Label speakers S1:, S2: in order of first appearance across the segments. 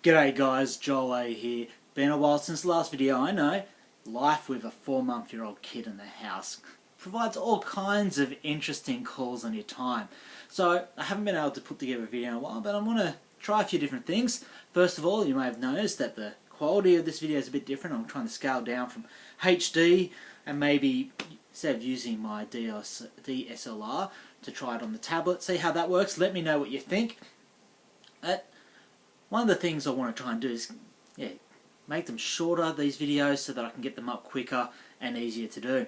S1: G'day guys, Joel A here. Been a while since the last video, I know. Life with a 4-month-old kid in the house provides all kinds of interesting calls on your time. So I haven't been able to put together a video in a while, but I'm going to try a few different things. First of all, you may have noticed that the quality of this video is a bit different. I'm trying to scale down from HD and maybe instead of using my DSLR to try it on the tablet, see how that works. Let me know what you think. One of the things I want to try and do is make them shorter, these videos, so that I can get them up quicker and easier to do.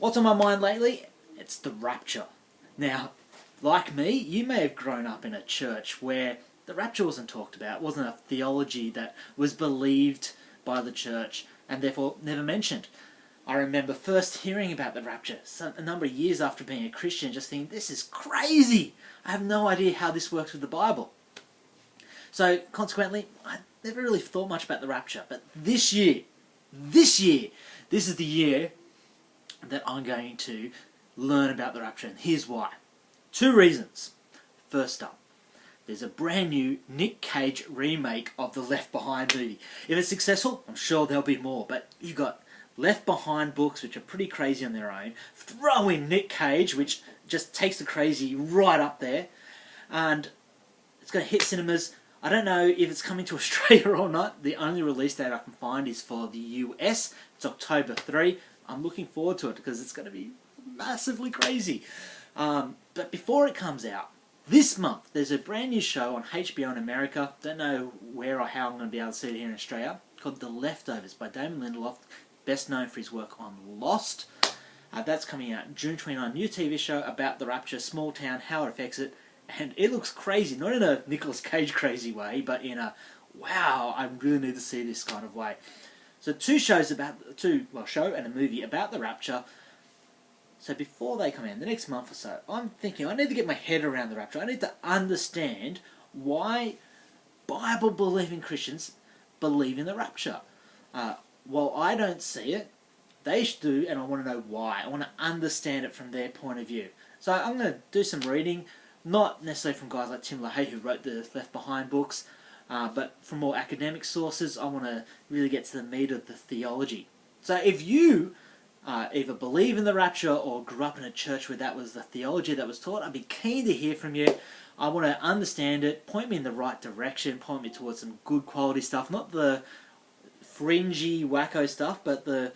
S1: What's on my mind lately? It's the rapture. Now, like me, you may have grown up in a church where the rapture wasn't talked about. It wasn't a theology that was believed by the church and therefore never mentioned. I remember first hearing about the rapture a number of years after being a Christian, just thinking, this is crazy! I have no idea how this works with the Bible. So, consequently, I never really thought much about the rapture. But this year, this is the year that I'm going to learn about the rapture. And here's why. 2 reasons. First up, there's a brand new Nick Cage remake of the Left Behind movie. If it's successful, I'm sure there'll be more. But you've got Left Behind books, which are pretty crazy on their own. Throw in Nick Cage, which just takes the crazy right up there. And it's going to hit cinemas. I don't know if it's coming to Australia or not. The only release date I can find is for the US. It's October 3. I'm looking forward to it because it's going to be massively crazy. But before it comes out, this month, there's a brand new show on HBO in America. Don't know where or how I'm going to be able to see it here in Australia. Called The Leftovers by Damon Lindelof, best known for his work on Lost. That's coming out June 29. New TV show about the rapture, small town, how it affects it. And it looks crazy, not in a Nicolas Cage crazy way, but in a, wow, I really need to see this kind of way. So 2 shows show and a movie about the rapture. So before they come in, the next month or so, I'm thinking I need to get my head around the rapture. I need to understand why Bible-believing Christians believe in the rapture. While I don't see it, they do, and I want to know why. I want to understand it from their point of view. So I'm going to do some reading. Not necessarily from guys like Tim LaHaye, who wrote the Left Behind books, but from more academic sources. I want to really get to the meat of the theology. So if you either believe in the rapture or grew up in a church where that was the theology that was taught, I'd be keen to hear from you. I want to understand it, point me in the right direction, point me towards some good quality stuff, not the fringy, wacko stuff, but the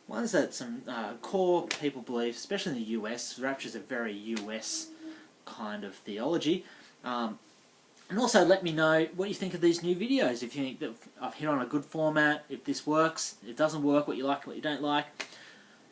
S1: ones that some core people believe, especially in the US. Rapture is a very US kind of theology. And also let me know what you think of these new videos. If you think that I've hit on a good format, if this works, if it doesn't work, what you like, what you don't like.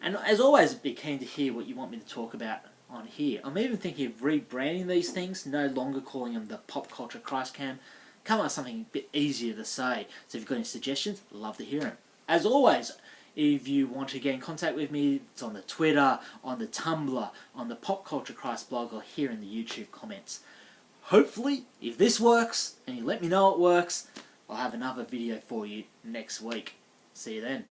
S1: And as always, be keen to hear what you want me to talk about on here. I'm even thinking of rebranding these things, no longer calling them the Pop Culture Christ Cam. Come up with something a bit easier to say. So if you've got any suggestions, I'd love to hear them. As always, if you want to get in contact with me, it's on the Twitter, on the Tumblr, on the Pop Culture Christ blog, or here in the YouTube comments. Hopefully, if this works, and you let me know it works, I'll have another video for you next week. See you then.